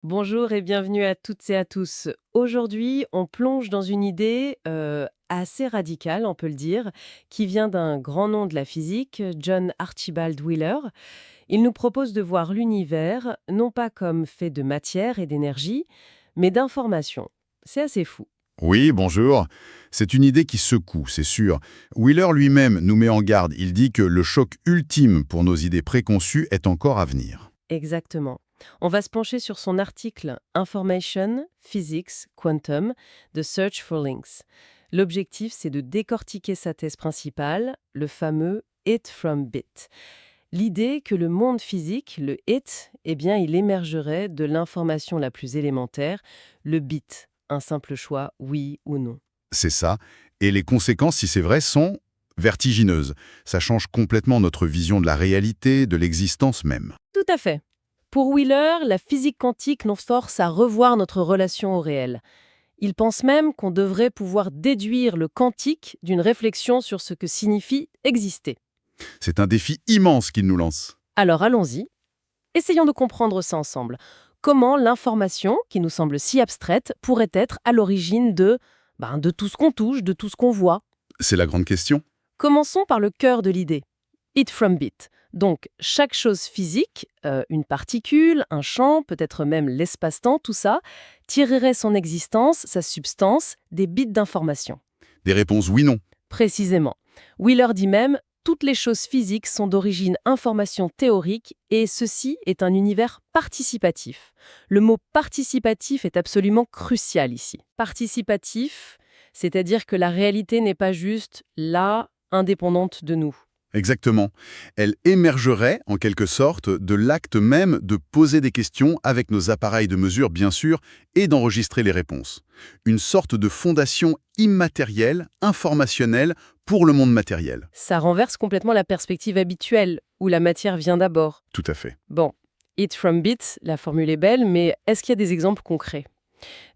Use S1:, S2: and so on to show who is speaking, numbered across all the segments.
S1: Bonjour et bienvenue à toutes et à tous. Aujourd'hui, on plonge dans une idée assez radicale, on peut le dire, qui vient d'un grand nom de la physique, John Archibald Wheeler. Il nous propose de voir l'univers non pas comme fait de matière et d'énergie, mais d'information. C'est assez fou.
S2: Oui, bonjour. C'est une idée qui secoue, c'est sûr. Wheeler lui-même nous met en garde. Il dit que le choc ultime pour nos idées préconçues est encore à venir.
S1: Exactement. On va se pencher sur son article Information, Physics, Quantum, The Search for Links. L'objectif, c'est de décortiquer sa thèse principale, le fameux It from Bit. L'idée que le monde physique, le it, eh bien, il émergerait de l'information la plus élémentaire, le bit, un simple choix oui ou non.
S2: C'est ça. Et les conséquences, si c'est vrai, sont vertigineuses. Ça change complètement notre vision de la réalité, de l'existence même.
S1: Tout à fait. Pour Wheeler, la physique quantique nous force à revoir notre relation au réel. Il pense même qu'on devrait pouvoir déduire le quantique d'une réflexion sur ce que signifie exister.
S2: C'est un défi immense qu'il nous lance.
S1: Alors allons-y, essayons de comprendre ça ensemble. Comment l'information, qui nous semble si abstraite, pourrait être à l'origine de tout ce qu'on touche, de tout ce qu'on voit.
S2: C'est la grande question.
S1: Commençons par le cœur de l'idée. It from bit. Donc, chaque chose physique, une particule, un champ, peut-être même l'espace-temps, tout ça, tirerait son existence, sa substance, des bits d'information.
S2: Des réponses oui-non.
S1: Précisément. Wheeler dit même toutes les choses physiques sont d'origine information théorique et ceci est un univers participatif. Le mot participatif est absolument crucial ici. Participatif, c'est-à-dire que la réalité n'est pas juste là, indépendante de nous.
S2: Exactement. Elle émergerait, en quelque sorte, de l'acte même de poser des questions avec nos appareils de mesure, bien sûr, et d'enregistrer les réponses. Une sorte de fondation immatérielle, informationnelle, pour le monde matériel.
S1: Ça renverse complètement la perspective habituelle, où la matière vient d'abord.
S2: Tout à fait.
S1: Bon, it from bit, la formule est belle, mais est-ce qu'il y a des exemples concrets?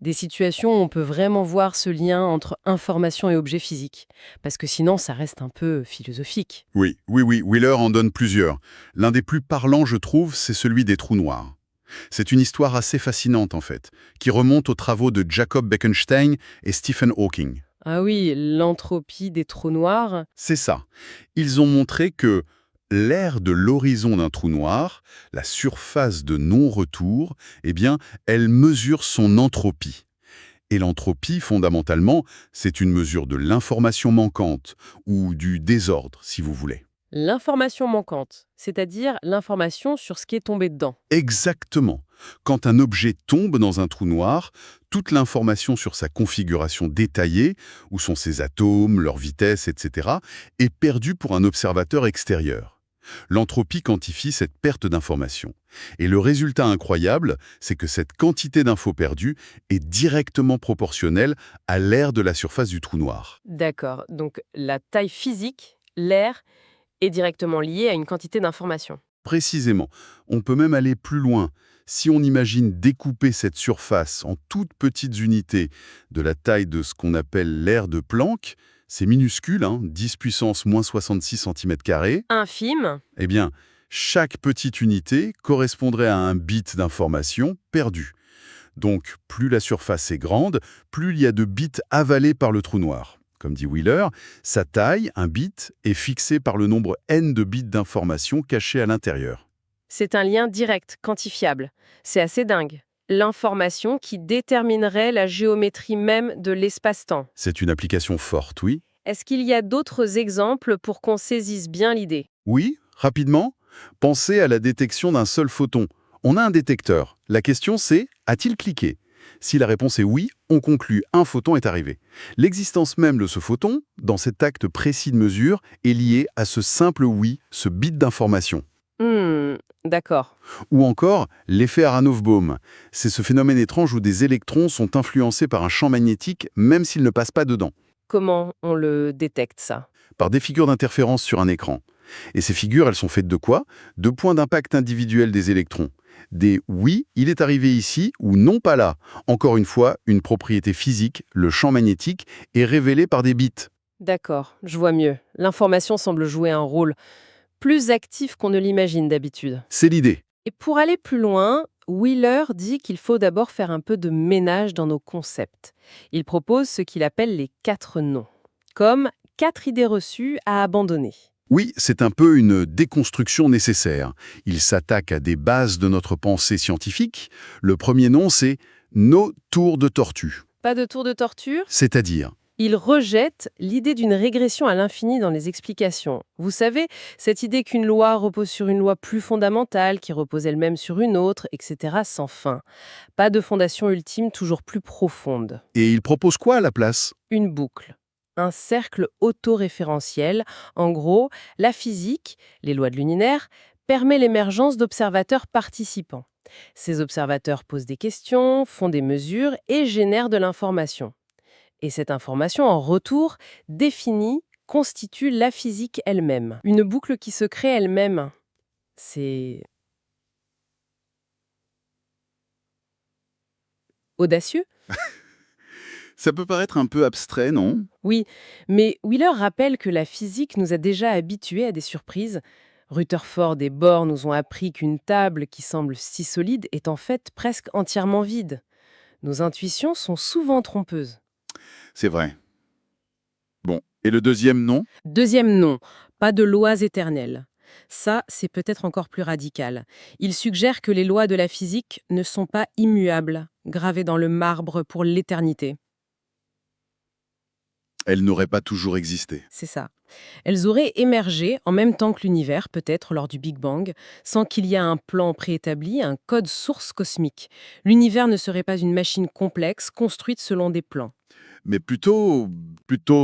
S1: Des situations où on peut vraiment voir ce lien entre information et objet physique. Parce que sinon, ça reste un peu philosophique.
S2: Oui, Wheeler en donne plusieurs. L'un des plus parlants, je trouve, c'est celui des trous noirs. C'est une histoire assez fascinante, en fait, qui remonte aux travaux de Jacob Bekenstein et Stephen Hawking.
S1: Ah oui, l'entropie des trous noirs.
S2: C'est ça. Ils ont montré que l'aire de l'horizon d'un trou noir, la surface de non-retour, eh bien, elle mesure son entropie. Et l'entropie, fondamentalement, c'est une mesure de l'information manquante, ou du désordre, si vous voulez.
S1: L'information manquante, c'est-à-dire l'information sur ce qui est tombé dedans.
S2: Exactement. Quand un objet tombe dans un trou noir, toute l'information sur sa configuration détaillée, où sont ses atomes, leur vitesse, etc., est perdue pour un observateur extérieur. L'entropie quantifie cette perte d'information. Et le résultat incroyable, c'est que cette quantité d'infos perdues est directement proportionnelle à l'aire de la surface du trou noir.
S1: D'accord, donc la taille physique, l'air, est directement liée à une quantité d'informations.
S2: Précisément, on peut même aller plus loin. Si on imagine découper cette surface en toutes petites unités de la taille de ce qu'on appelle l'aire de Planck, c'est minuscule, 10 puissance moins 66 cm²,
S1: Infime.
S2: eh bien, chaque petite unité correspondrait à un bit d'information perdu. Donc, plus la surface est grande, plus il y a de bits avalés par le trou noir. Comme dit Wheeler, sa taille, un bit, est fixée par le nombre n de bits d'information cachés à l'intérieur.
S1: C'est un lien direct, quantifiable. C'est assez dingue. L'information qui déterminerait la géométrie même de l'espace-temps.
S2: C'est une application forte, oui.
S1: Est-ce qu'il y a d'autres exemples pour qu'on saisisse bien l'idée?
S2: Oui, rapidement, pensez à la détection d'un seul photon. On a un détecteur. La question c'est, a-t-il cliqué? Si la réponse est oui, on conclut un photon est arrivé. L'existence même de ce photon, dans cet acte précis de mesure, est liée à ce simple oui, ce bit d'information.
S1: D'accord.
S2: Ou encore, l'effet Aharonov-Bohm. C'est ce phénomène étrange où des électrons sont influencés par un champ magnétique même s'ils ne passent pas dedans,
S1: Comment on le détecte, ça?
S2: par des figures d'interférence sur un écran. Et ces figures, elles sont faites de quoi? De points d'impact individuels des électrons. Des «oui, il est arrivé ici» ou «non, pas là». Encore une fois, une propriété physique, le champ magnétique, est révélé par des bits.
S1: D'accord, je vois mieux. L'information semble jouer un rôle plus actif qu'on ne l'imagine d'habitude.
S2: C'est l'idée.
S1: Et pour aller plus loin, Wheeler dit qu'il faut d'abord faire un peu de ménage dans nos concepts. Il propose ce qu'il appelle les 4 non, comme 4 idées reçues à abandonner.
S2: Oui, c'est un peu une déconstruction nécessaire. Il s'attaque à des bases de notre pensée scientifique. Le premier nom, c'est nos tours de tortue.
S1: Pas de tour de torture?
S2: C'est-à-dire,
S1: Il rejette l'idée d'une régression à l'infini dans les explications. Vous savez, cette idée qu'une loi repose sur une loi plus fondamentale, qui repose elle-même sur une autre, etc. sans fin. Pas de fondation ultime toujours plus profonde.
S2: et il propose quoi à la place?
S1: Une boucle. Un cercle autoréférentiel. En gros, la physique, les lois de l'univers, permet l'émergence d'observateurs participants. Ces observateurs posent des questions, font des mesures et génèrent de l'information. Et cette information, en retour, définit, constitue la physique elle-même. Une boucle qui se crée elle-même. C'est audacieux?
S2: Ça peut paraître un peu abstrait, non?
S1: Oui, mais Wheeler rappelle que la physique nous a déjà habitués à des surprises. Rutherford et Bohr nous ont appris qu'une table qui semble si solide est en fait presque entièrement vide. Nos intuitions sont souvent trompeuses.
S2: C'est vrai. Bon, et le deuxième nom?
S1: Deuxième non, pas de lois éternelles. Ça, c'est peut-être encore plus radical. Il suggère que les lois de la physique ne sont pas immuables, gravées dans le marbre pour l'éternité.
S2: Elle n'aurait pas toujours existé.
S1: C'est ça. Elles auraient émergé en même temps que l'univers, peut-être lors du Big Bang, sans qu'il y ait un plan préétabli, un code source cosmique. L'univers ne serait pas une machine complexe construite selon des plans.
S2: Mais plutôt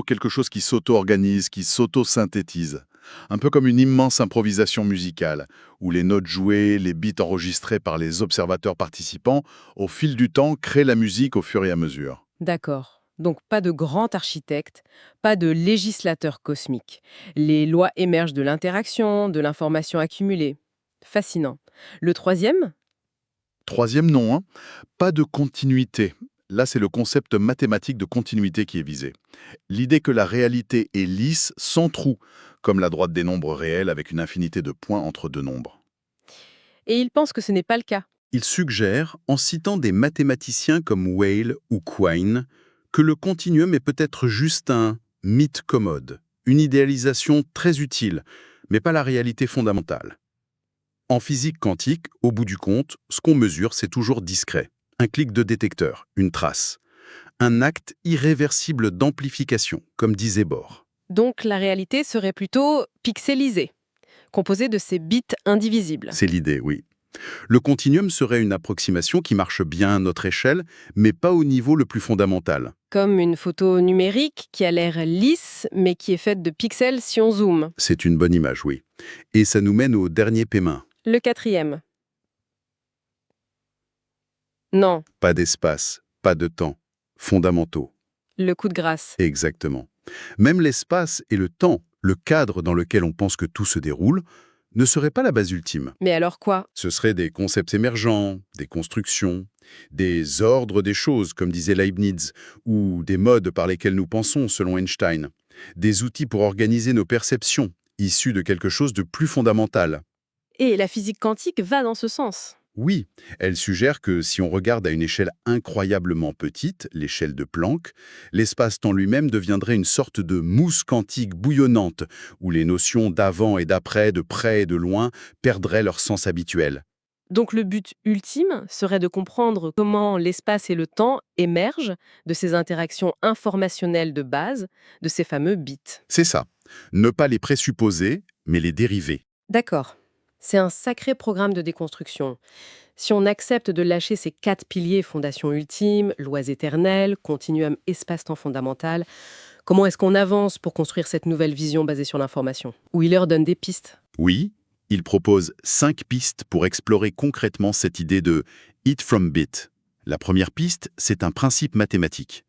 S2: quelque chose qui s'auto-organise, qui s'auto-synthétise. Un peu comme une immense improvisation musicale, où les notes jouées, les beats enregistrés par les observateurs participants, au fil du temps, créent la musique au fur et à mesure.
S1: D'accord. Donc pas de grand architecte, pas de législateur cosmique. Les lois émergent de l'interaction, de l'information accumulée. Fascinant. Le troisième?
S2: Troisième nom, hein, pas de continuité. Là, c'est le concept mathématique de continuité qui est visé. L'idée que la réalité est lisse, sans trou, comme la droite des nombres réels avec une infinité de points entre deux nombres.
S1: Et il pense que ce n'est pas le cas.
S2: Il suggère, en citant des mathématiciens comme Weyl ou Quine, que le continuum est peut-être juste un mythe commode, une idéalisation très utile, mais pas la réalité fondamentale. En physique quantique, au bout du compte, ce qu'on mesure, c'est toujours discret. Un clic de détecteur, une trace. Un acte irréversible d'amplification, comme disait Bohr.
S1: Donc la réalité serait plutôt pixelisée, composée de ces bits indivisibles.
S2: C'est l'idée, oui. Le continuum serait une approximation qui marche bien à notre échelle, mais pas au niveau le plus fondamental.
S1: Comme une photo numérique qui a l'air lisse, mais qui est faite de pixels si on zoome.
S2: C'est une bonne image, oui. Et ça nous mène au dernier paiement.
S1: Le quatrième. Non,
S2: Pas d'espace, pas de temps. Fondamentaux.
S1: le coup de grâce.
S2: Exactement. Même l'espace et le temps, le cadre dans lequel on pense que tout se déroule, ne seraient pas la base ultime.
S1: Mais alors quoi?
S2: Ce seraient des concepts émergents, des constructions, des ordres des choses, comme disait Leibniz, ou des modes par lesquels nous pensons, selon Einstein. Des outils pour organiser nos perceptions, issus de quelque chose de plus fondamental.
S1: Et la physique quantique va dans ce sens.
S2: Oui, elle suggère que si on regarde à une échelle incroyablement petite, l'échelle de Planck, l'espace-temps lui-même deviendrait une sorte de mousse quantique bouillonnante, où les notions d'avant et d'après, de près et de loin, perdraient leur sens habituel.
S1: Donc le but ultime serait de comprendre comment l'espace et le temps émergent de ces interactions informationnelles de base, de ces fameux bits.
S2: C'est ça. Ne pas les présupposer, mais les dériver.
S1: D'accord. C'est un sacré programme de déconstruction. Si on accepte de lâcher ces 4 piliers, fondation ultime, lois éternelles, continuum espace-temps fondamental, comment est-ce qu'on avance pour construire cette nouvelle vision basée sur l'information? Wheeler donne des pistes.
S2: Oui, il propose 5 pistes pour explorer concrètement cette idée de «it from bit». La première piste, c'est un principe mathématique.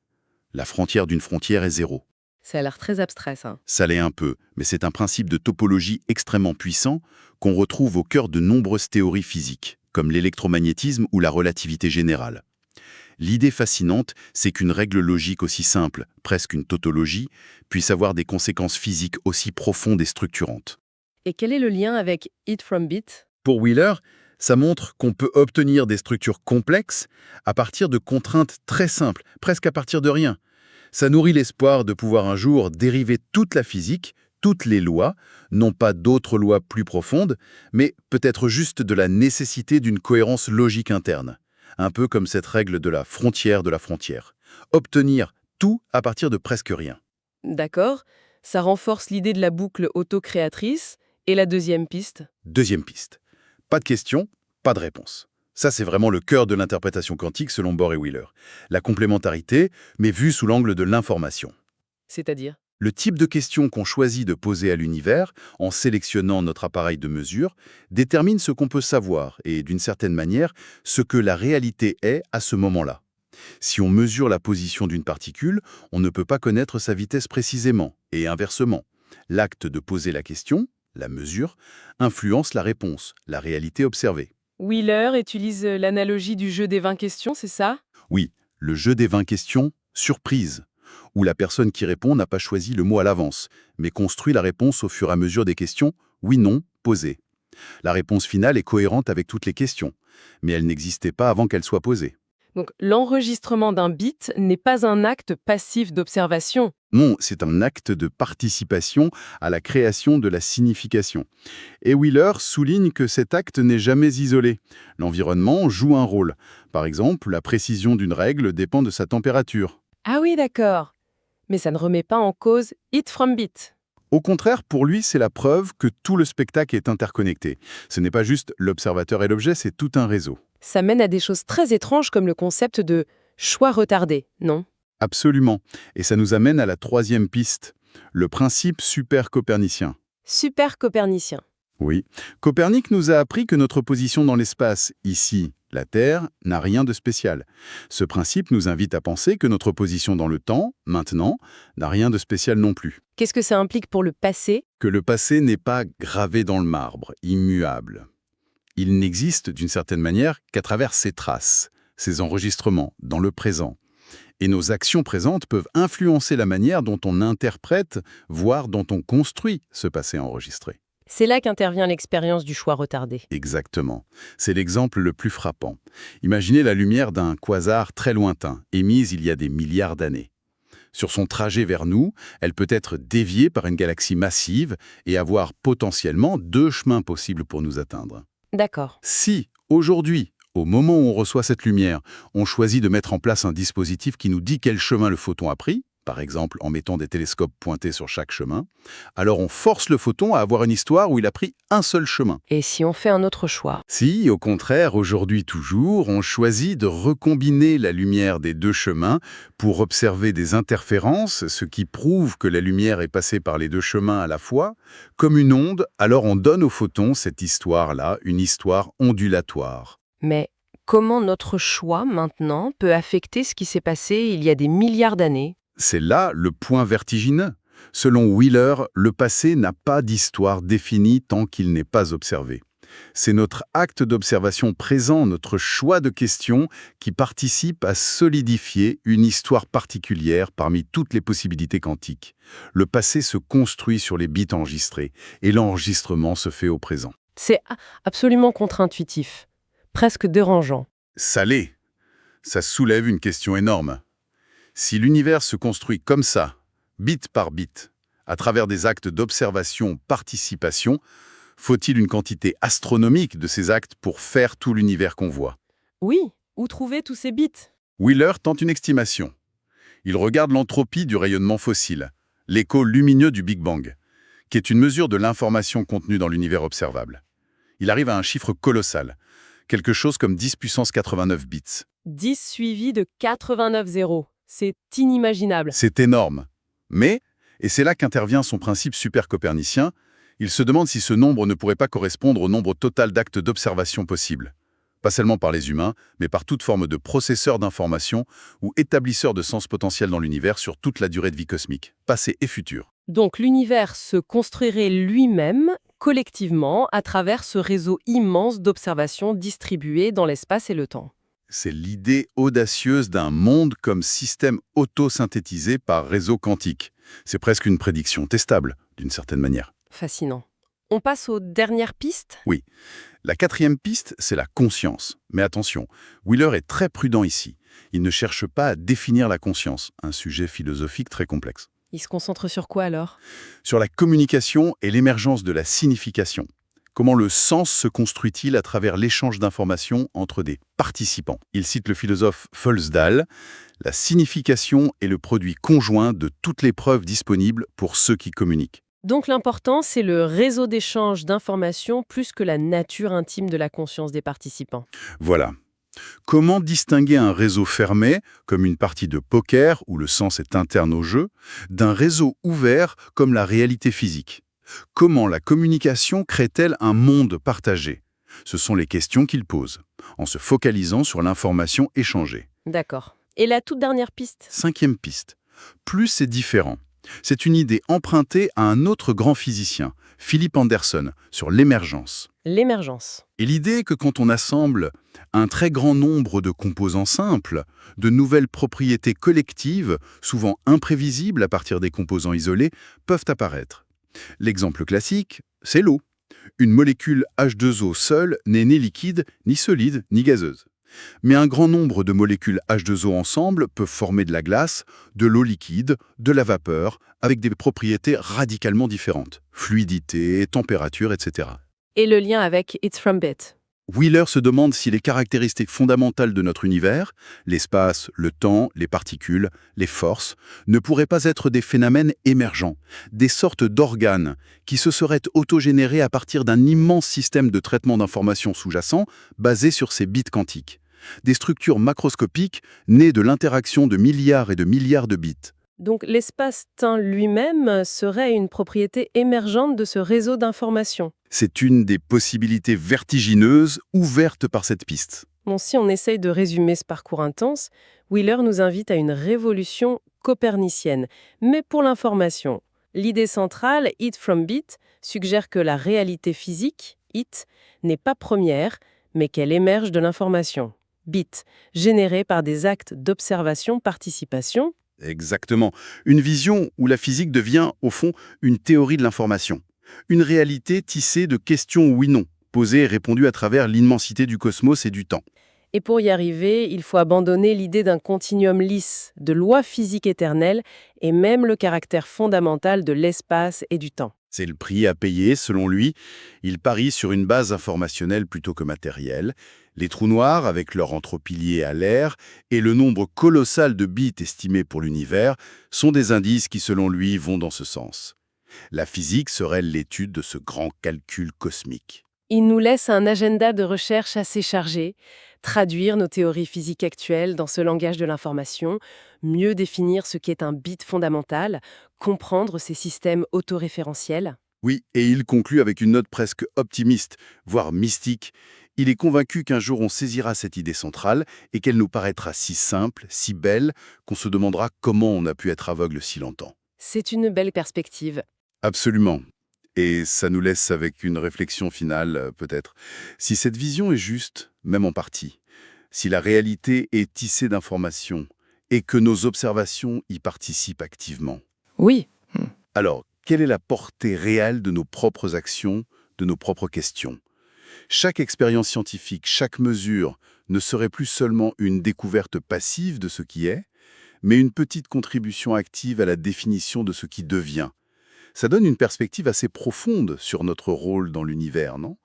S2: La frontière d'une frontière est zéro.
S1: Ça a l'air très abstrait, ça.
S2: Ça l'est un peu, mais c'est un principe de topologie extrêmement puissant qu'on retrouve au cœur de nombreuses théories physiques, comme l'électromagnétisme ou la relativité générale. L'idée fascinante, c'est qu'une règle logique aussi simple, presque une tautologie, puisse avoir des conséquences physiques aussi profondes et structurantes.
S1: Et quel est le lien avec it from bit?
S2: Pour Wheeler, Ça montre qu'on peut obtenir des structures complexes à partir de contraintes très simples, presque à partir de rien. Ça nourrit l'espoir de pouvoir un jour dériver toute la physique, toutes les lois, non pas d'autres lois plus profondes, mais peut-être juste de la nécessité d'une cohérence logique interne. Un peu comme cette règle de la frontière de la frontière. Obtenir tout à partir de presque rien.
S1: D'accord, ça renforce l'idée de la boucle auto-créatrice. Et la deuxième piste?
S2: Deuxième piste. Pas de question, pas de réponse. Ça, c'est vraiment le cœur de l'interprétation quantique selon Bohr et Wheeler. La complémentarité, mais vue sous l'angle de l'information.
S1: C'est-à-dire?
S2: Le type de question qu'on choisit de poser à l'univers, en sélectionnant notre appareil de mesure, détermine ce qu'on peut savoir et, d'une certaine manière, ce que la réalité est à ce moment-là. Si on mesure la position d'une particule, on ne peut pas connaître sa vitesse précisément, et inversement. L'acte de poser la question, la mesure, influence la réponse, la réalité observée.
S1: Wheeler utilise l'analogie du jeu des 20 questions, c'est ça?
S2: Oui, le jeu des 20 questions, surprise, où la personne qui répond n'a pas choisi le mot à l'avance, mais construit la réponse au fur et à mesure des questions oui-non posées. La réponse finale est cohérente avec toutes les questions, mais elle n'existait pas avant qu'elle soit posée.
S1: Donc l'enregistrement d'un bit n'est pas un acte passif d'observation.
S2: Non, c'est un acte de participation à la création de la signification. Et Wheeler souligne que cet acte n'est jamais isolé. L'environnement joue un rôle. Par exemple, la précision d'une règle dépend de sa température.
S1: Ah oui, d'accord. Mais ça ne remet pas en cause It from Bit.
S2: Au contraire, pour lui, c'est la preuve que tout le spectacle est interconnecté. Ce n'est pas juste l'observateur et l'objet, c'est tout un réseau.
S1: Ça mène à des choses très étranges comme le concept de choix retardé, non?
S2: Absolument. Et ça nous amène à la troisième piste, le principe super-copernicien.
S1: Super copernicien.
S2: Oui, Copernic nous a appris que notre position dans l'espace, ici, la Terre, n'a rien de spécial. Ce principe nous invite à penser que notre position dans le temps, maintenant, n'a rien de spécial non plus.
S1: Qu'est-ce que ça implique pour le passé?
S2: Que le passé n'est pas gravé dans le marbre, immuable. Il n'existe d'une certaine manière qu'à travers ses traces, ses enregistrements, dans le présent. Et nos actions présentes peuvent influencer la manière dont on interprète, voire dont on construit ce passé enregistré.
S1: C'est là qu'intervient l'expérience du choix retardé.
S2: Exactement. C'est l'exemple le plus frappant. Imaginez la lumière d'un quasar très lointain, émise il y a des milliards d'années. Sur son trajet vers nous, elle peut être déviée par une galaxie massive et avoir potentiellement deux chemins possibles pour nous atteindre.
S1: D'accord.
S2: Si, aujourd'hui, au moment où on reçoit cette lumière, on choisit de mettre en place un dispositif qui nous dit quel chemin le photon a pris, par exemple en mettant des télescopes pointés sur chaque chemin, alors on force le photon à avoir une histoire où il a pris un seul chemin.
S1: Et si on fait un autre choix?
S2: Si, au contraire, aujourd'hui toujours, on choisit de recombiner la lumière des deux chemins pour observer des interférences, ce qui prouve que la lumière est passée par les deux chemins à la fois, comme une onde, alors on donne au photon cette histoire-là, une histoire ondulatoire.
S1: Mais comment notre choix, maintenant, peut affecter ce qui s'est passé il y a des milliards d'années?
S2: C'est là le point vertigineux. Selon Wheeler, le passé n'a pas d'histoire définie tant qu'il n'est pas observé. C'est notre acte d'observation présent, notre choix de questions qui participe à solidifier une histoire particulière parmi toutes les possibilités quantiques. Le passé se construit sur les bits enregistrés et l'enregistrement se fait au présent.
S1: C'est absolument contre-intuitif, presque dérangeant.
S2: Ça l'est. Ça soulève une question énorme. Si l'univers se construit comme ça, bit par bit, à travers des actes d'observation-participation, faut-il une quantité astronomique de ces actes pour faire tout l'univers qu'on voit?
S1: Oui, où trouver tous ces bits?
S2: Wheeler tente une estimation. Il regarde l'entropie du rayonnement fossile, l'écho lumineux du Big Bang, qui est une mesure de l'information contenue dans l'univers observable. Il arrive à un chiffre colossal, quelque chose comme 10 puissance 89 bits.
S1: 10 suivi de 89 zéros. C'est inimaginable.
S2: C'est énorme. Mais, et c'est là qu'intervient son principe super-copernicien, il se demande si ce nombre ne pourrait pas correspondre au nombre total d'actes d'observation possibles. Pas seulement par les humains, mais par toute forme de processeur d'information ou établisseur de sens potentiel dans l'univers sur toute la durée de vie cosmique, passé et futur.
S1: Donc l'univers se construirait lui-même, collectivement, à travers ce réseau immense d'observations distribuées dans l'espace et le temps.
S2: C'est l'idée audacieuse d'un monde comme système auto-synthétisé par réseau quantique. C'est presque une prédiction testable, d'une certaine manière.
S1: Fascinant. On passe aux dernières pistes?
S2: Oui. La quatrième piste, c'est la conscience. Mais attention, Wheeler est très prudent ici. Il ne cherche pas à définir la conscience, un sujet philosophique très complexe.
S1: Il se concentre sur quoi alors?
S2: Sur la communication et l'émergence de la signification. Comment le sens se construit-il à travers l'échange d'informations entre des participants? Il cite le philosophe Fölsdal. La signification est le produit conjoint de toutes les preuves disponibles pour ceux qui communiquent.
S1: Donc l'important, c'est le réseau d'échange d'informations plus que la nature intime de la conscience des participants.
S2: Voilà. Comment distinguer un réseau fermé, comme une partie de poker où le sens est interne au jeu, d'un réseau ouvert comme la réalité physique? Comment la communication crée-t-elle un monde partagé? Ce sont les questions qu'il pose, en se focalisant sur l'information échangée.
S1: D'accord. Et la toute dernière piste?
S2: Cinquième piste. Plus c'est différent. C'est une idée empruntée à un autre grand physicien, Philip Anderson, sur l'émergence.
S1: L'émergence.
S2: Et l'idée est que quand on assemble un très grand nombre de composants simples, de nouvelles propriétés collectives, souvent imprévisibles à partir des composants isolés, peuvent apparaître. L'exemple classique, c'est l'eau. Une molécule H2O seule n'est ni liquide, ni solide, ni gazeuse. Mais un grand nombre de molécules H2O ensemble peuvent former de la glace, de l'eau liquide, de la vapeur, avec des propriétés radicalement différentes. Fluidité, température, etc.
S1: Et le lien avec It's from Bit.
S2: Wheeler se demande si les caractéristiques fondamentales de notre univers, l'espace, le temps, les particules, les forces, ne pourraient pas être des phénomènes émergents, des sortes d'organes qui se seraient autogénérés à partir d'un immense système de traitement d'informations sous-jacent basé sur ces bits quantiques. Des structures macroscopiques nées de l'interaction de milliards et de milliards de bits.
S1: Donc l'espace-temps lui-même serait une propriété émergente de ce réseau d'informations.
S2: C'est une des possibilités vertigineuses ouvertes par cette piste.
S1: Bon, si on essaye de résumer ce parcours intense, Wheeler nous invite à une révolution copernicienne. Mais pour l'information, l'idée centrale, it from bit, suggère que la réalité physique, it, n'est pas première, mais qu'elle émerge de l'information. Bit, générée par des actes d'observation-participation.
S2: Exactement. Une vision où la physique devient, au fond, une théorie de l'information. Une réalité tissée de questions oui-non, posées et répondues à travers l'immensité du cosmos et du temps.
S1: Et pour y arriver, il faut abandonner l'idée d'un continuum lisse, de lois physiques éternelles, et même le caractère fondamental de l'espace et du temps.
S2: C'est le prix à payer, selon lui. Il parie sur une base informationnelle plutôt que matérielle. Les trous noirs, avec leur entropie liée à l'air, et le nombre colossal de bits estimés pour l'univers, sont des indices qui, selon lui, vont dans ce sens. La physique serait l'étude de ce grand calcul cosmique.
S1: Il nous laisse un agenda de recherche assez chargé, traduire nos théories physiques actuelles dans ce langage de l'information, mieux définir ce qu'est un bit fondamental, comprendre ces systèmes autoréférentiels.
S2: Oui, et il conclut avec une note presque optimiste, voire mystique. Il est convaincu qu'un jour on saisira cette idée centrale et qu'elle nous paraîtra si simple, si belle, qu'on se demandera comment on a pu être aveugle si longtemps.
S1: C'est une belle perspective.
S2: Absolument. Et ça nous laisse avec une réflexion finale, peut-être. Si cette vision est juste, même en partie, si la réalité est tissée d'informations et que nos observations y participent activement,
S1: Oui.
S2: alors quelle est la portée réelle de nos propres actions, de nos propres questions? Chaque expérience scientifique, chaque mesure ne serait plus seulement une découverte passive de ce qui est, mais une petite contribution active à la définition de ce qui devient. Ça donne une perspective assez profonde sur notre rôle dans l'univers, non?